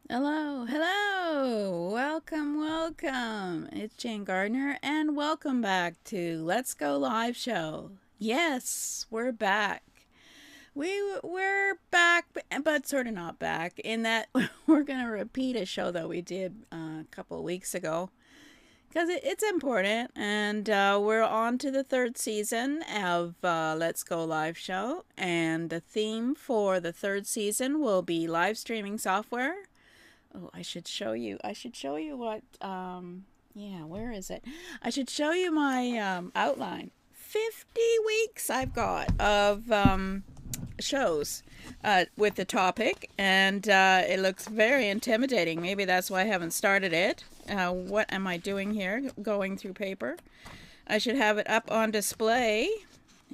Hello, hello, welcome. It's Jane-Gardner, and welcome back to Let's Go Live Show. Yes, we're back. We're back, but sort of not back in that we're gonna repeat a show that we did a couple of weeks ago because it's important, and we're on to the third season of Let's Go Live Show, and the theme for the third season will be live streaming software. Oh, I should show you. I should show you what. Yeah, where is it? I should show you my outline. 50 weeks I've got of shows with the topic, and it looks very intimidating. Maybe that's why I haven't started it. What am I doing here? Going through paper. I should have it up on display,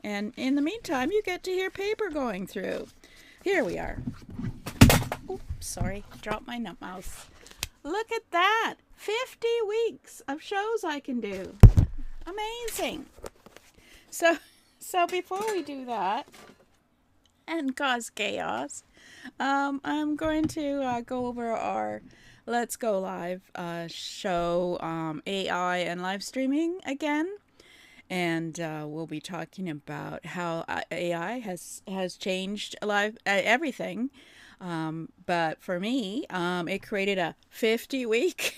and in the meantime, you get to hear paper going through. Here we are. Oops, sorry, dropped my nut mouse. Look at that! 50 weeks of shows I can do. Amazing. So, so before we do that and cause chaos, I'm going to go over our Let's Go Live show, AI and live streaming again. And we'll be talking about how AI has changed live everything. But for me, it created a 50 weeks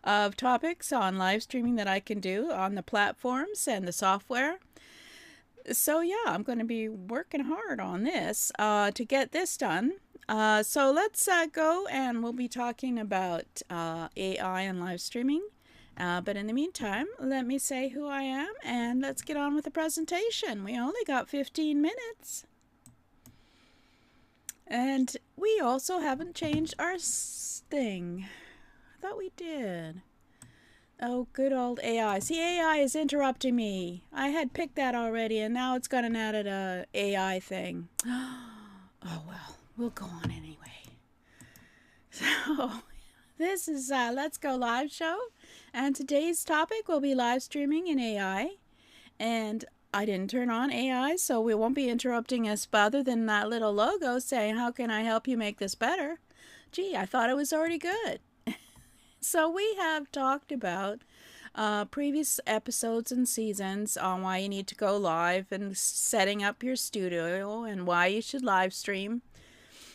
of topics on live streaming that I can do on the platforms and the software. So yeah, I'm going to be working hard on this to get this done. So let's go, and we'll be talking about AI and live streaming. But in the meantime, let me say who I am, and let's get on with the presentation. We only got 15 minutes. And we also haven't changed our thing. I thought we did. Oh, good old AI. See, AI is interrupting me. I had picked that already, and now it's got an added AI thing. Oh, well, we'll go on anyway. So, this is Let's Go Live Show, and today's topic will be live streaming in AI. And I didn't turn on AI, so we won't be interrupting us other than that little logo saying, how can I help you make this better? Gee, I thought it was already good. So we have talked about previous episodes and seasons on why you need to go live and setting up your studio and why you should live stream.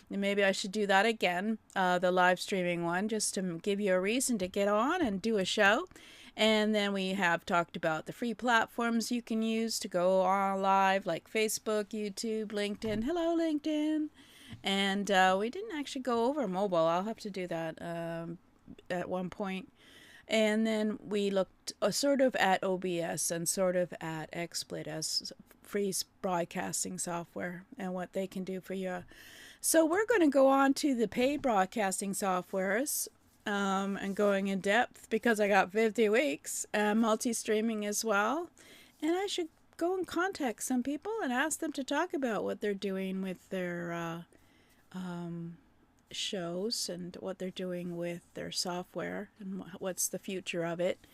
And maybe I should do that again, the live streaming one, just to give you a reason to get on and do a show. And then we have talked about the free platforms you can use to go on live, like Facebook, YouTube, LinkedIn. Hello, LinkedIn. And we didn't actually go over mobile. I'll have to do that at one point. And then we looked sort of at OBS and sort of at XSplit as free broadcasting software and what they can do for you. So we're going to go on to the paid broadcasting softwares and going in depth because I got 50 weeks, multi-streaming as well. And I should go and contact some people and ask them to talk about what they're doing with their shows and what they're doing with their software and what's the future of it.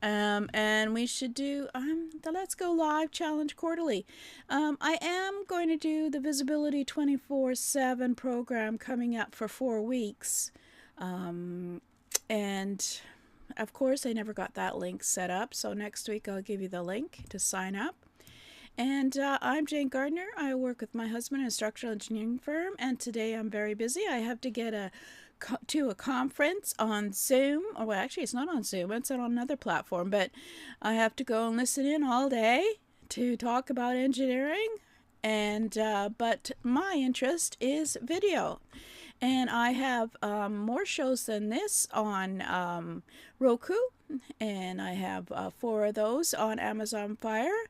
And we should do the Let's Go Live Challenge quarterly. I am going to do the Visibility 24/7 program coming up for 4 weeks. And of course, I never got that link set up. So next week, I'll give you the link to sign up. And I'm Jane Gardner. I work with my husband in a structural engineering firm. And today I'm very busy. I have to get to a conference on Zoom. Or well, actually, it's not on Zoom. It's on another platform. But I have to go and listen in all day to talk about engineering. And but my interest is video. And I have more shows than this on Roku. And I have 4 of those on Amazon Fire.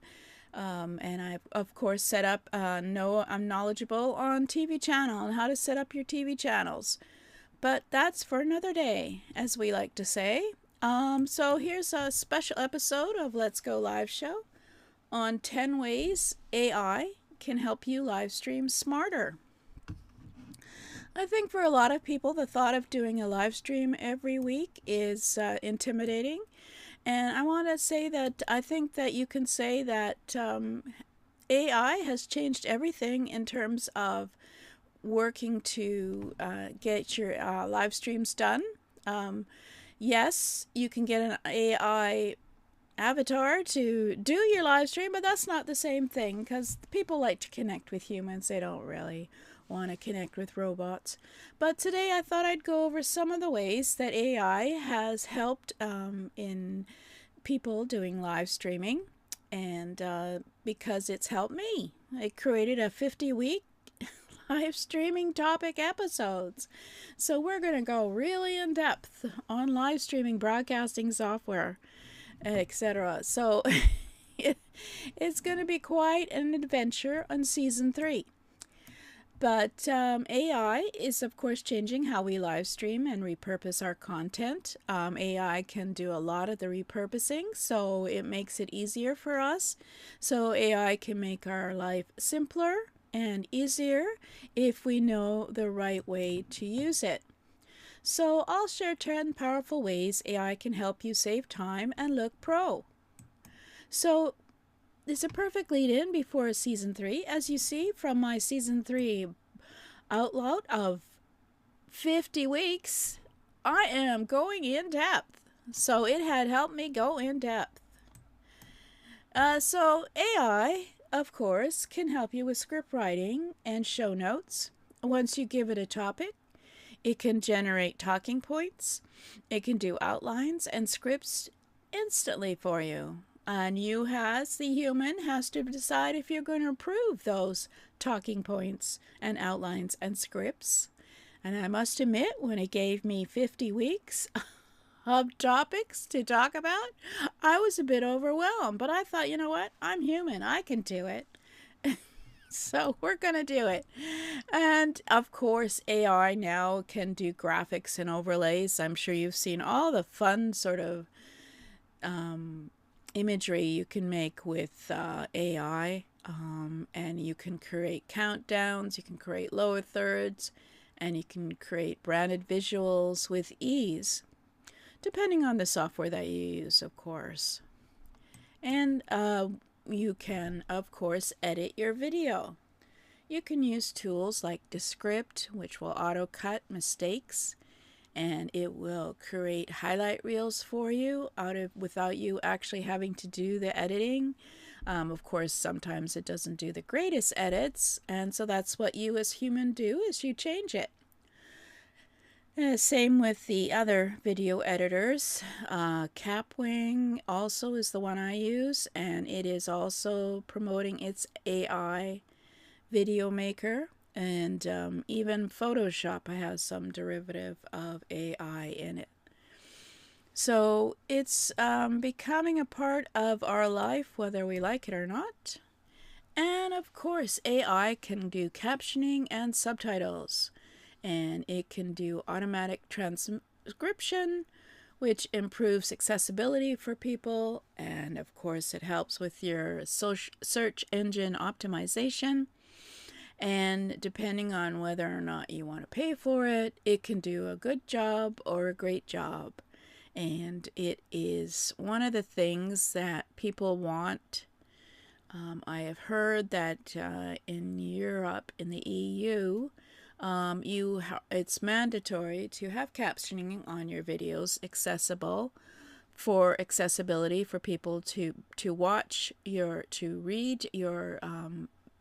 And I've, of course, set up, I'm knowledgeable on TV channel and how to set up your TV channels. But that's for another day, as we like to say. So here's a special episode of Let's Go Live Show on 10 ways AI can help you live stream smarter. I think for a lot of people, the thought of doing a live stream every week is intimidating. And I want to say that I think that you can say that AI has changed everything in terms of working to get your live streams done. Yes, you can get an AI avatar to do your live stream, but that's not the same thing because people like to connect with humans. They don't really want to connect with robots. But today I thought I'd go over some of the ways that AI has helped in people doing live streaming, and because it's helped me. I created a 50-week live streaming topic episodes. So we're going to go really in depth on live streaming, broadcasting software, etc. So it's going to be quite an adventure on season 3. But AI is, of course, changing how we live stream and repurpose our content. AI can do a lot of the repurposing, so it makes it easier for us. So AI can make our life simpler and easier if we know the right way to use it. So I'll share 10 powerful ways AI can help you save time and look pro. So it's a perfect lead-in before season 3. As you see from my season 3 outload of 50 weeks, I am going in depth. So it had helped me go in depth. So AI, of course, can help you with script writing and show notes. Once you give it a topic, it can generate talking points. It can do outlines and scripts instantly for you. And you, as the human, has to decide if you're going to approve those talking points and outlines and scripts. And I must admit, when it gave me 50 weeks of topics to talk about, I was a bit overwhelmed. But I thought, you know what? I'm human. I can do it. So we're going to do it. And of course, AI now can do graphics and overlays. I'm sure you've seen all the fun sort of imagery you can make with AI. And you can create countdowns, you can create lower thirds, and you can create branded visuals with ease, depending on the software that you use, of course. And you can, of course, edit your video. You can use tools like Descript, which will auto-cut mistakes, and it will create highlight reels for you without you actually having to do the editing. Of course, sometimes it doesn't do the greatest edits, and so that's what you as human do, is you change it. Same with the other video editors. Capwing also is the one I use, and it is also promoting its AI video maker. And even Photoshop has some derivative of AI in it. So it's becoming a part of our life, whether we like it or not. And of course, AI can do captioning and subtitles. And it can do automatic transcription, which improves accessibility for people. And of course, it helps with your search engine optimization. And depending on whether or not you want to pay for it, it can do a good job or a great job. And it is one of the things that people want. I have heard that in Europe, in the EU, it's mandatory to have captioning on your videos accessible for accessibility for people to read your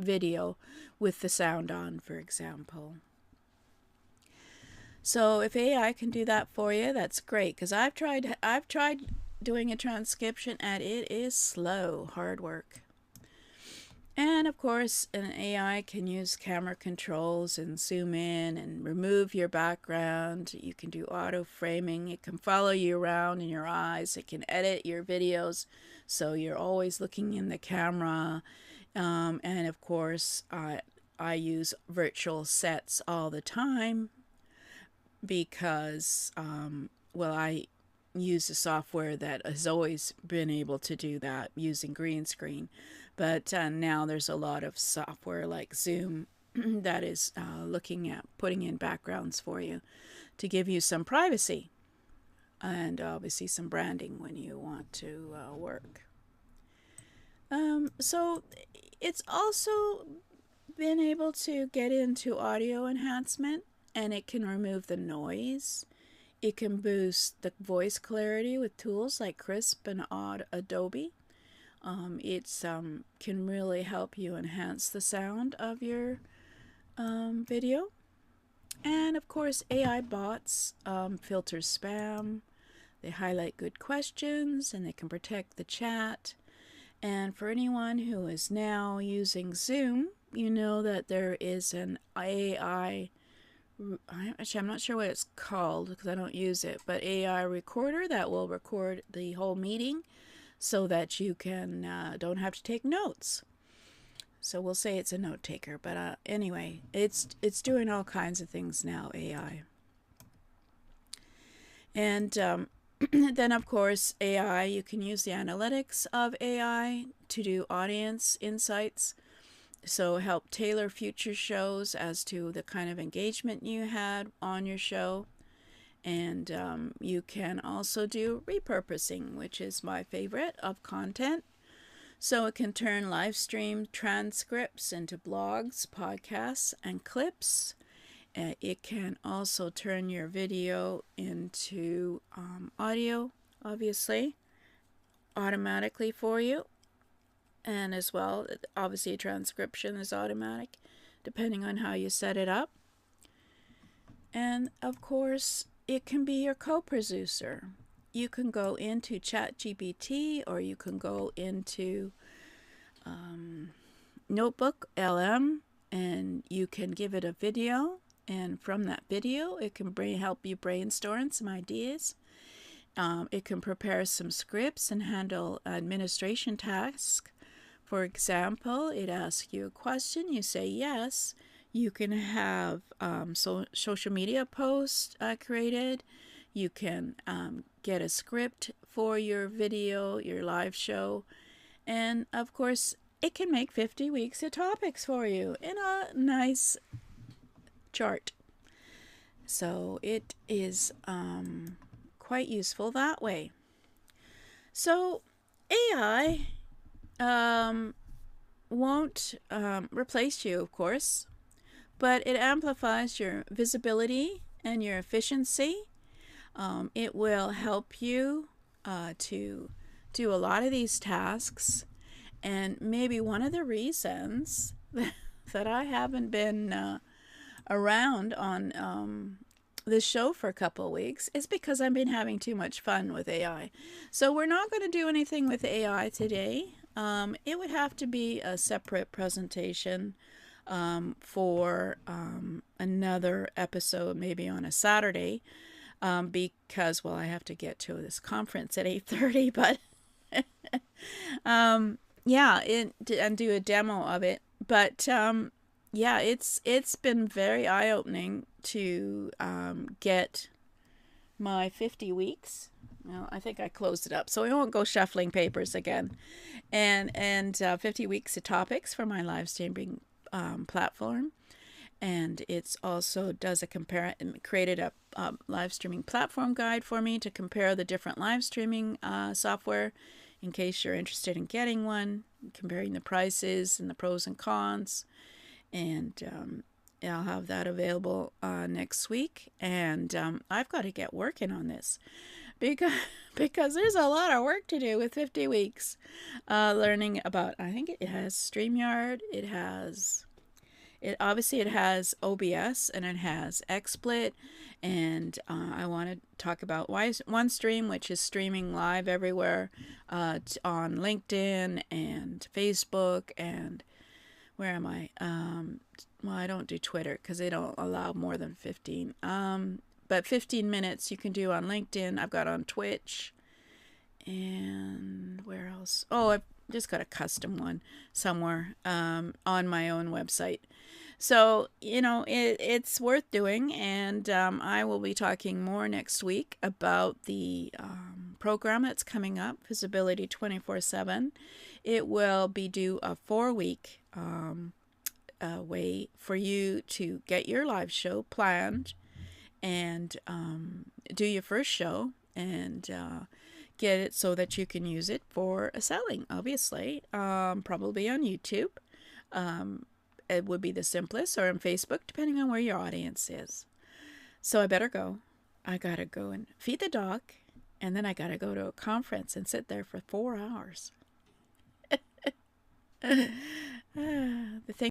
video with the sound on, for example. So if AI can do that for you, that's great, because I've tried doing a transcription and it is slow, hard work. And of course, an AI can use camera controls and zoom in and remove your background. You can do auto framing. It can follow you around in your eyes. It can edit your videos so you're always looking in the camera. And of course, I use virtual sets all the time because, I use a software that has always been able to do that using green screen. But now there's a lot of software like Zoom that is looking at putting in backgrounds for you to give you some privacy and obviously some branding when you want to work. So it's also been able to get into audio enhancement, and it can remove the noise. It can boost the voice clarity with tools like Crisp and Adobe. It's can really help you enhance the sound of your video. And of course, AI bots filter spam. They highlight good questions, and they can protect the chat. And for anyone who is now using Zoom, you know that there is an AI, actually I'm not sure what it's called because I don't use it, but AI recorder that will record the whole meeting so that you can don't have to take notes. So we'll say it's a note taker, but anyway, it's doing all kinds of things now, AI. And then, of course, AI, you can use the analytics of AI to do audience insights. So help tailor future shows as to the kind of engagement you had on your show. And you can also do repurposing, which is my favorite of content. So it can turn live stream transcripts into blogs, podcasts, and clips. It can also turn your video into audio, obviously, automatically for you. And as well, obviously, transcription is automatic, depending on how you set it up. And of course, it can be your co-producer. You can go into ChatGPT, or you can go into Notebook LM, and you can give it a video. And from that video, it can help you brainstorm some ideas. It can prepare some scripts and handle administration tasks. For example, it asks you a question, you say yes. You can have social media posts created. You can get a script for your video, your live show. And of course, it can make 50 weeks of topics for you in a nice chart. So it is quite useful that way. So AI won't replace you, of course, but it amplifies your visibility and your efficiency. It will help you to do a lot of these tasks. And maybe one of the reasons that I haven't been around on this show for a couple of weeks is because I've been having too much fun with AI. So we're not going to do anything with AI today. It would have to be a separate presentation for another episode, maybe on a Saturday, because, well, I have to get to this conference at 8:30, but yeah, and do a demo of it. But yeah, it's been very eye-opening to get my 50 weeks. Well, I think I closed it up, so we won't go shuffling papers again. And 50 weeks of topics for my live streaming platform. And it's also does created a live streaming platform guide for me to compare the different live streaming software in case you're interested in getting one, comparing the prices and the pros and cons. And I'll have that available next week. And I've got to get working on this because there's a lot of work to do with 50 weeks. Learning about, I think it has StreamYard, it has OBS, and it has XSplit, and I want to talk about OneStream, which is streaming live everywhere on LinkedIn and Facebook, and where am I? Well, I don't do Twitter because they don't allow more than 15. But 15 minutes you can do on LinkedIn. I've got on Twitch, and where else? Oh, I've just got a custom one somewhere on my own website. So, it's worth doing, and I will be talking more next week about the program that's coming up, Visibility 24/7. It will be due a 4-week way for you to get your live show planned and do your first show and get it so that you can use it for selling, obviously, probably on YouTube. it would be the simplest, or on Facebook, depending on where your audience is. So I better go. I got to go and feed the dog, and then I got to go to a conference and sit there for 4 hours. The thing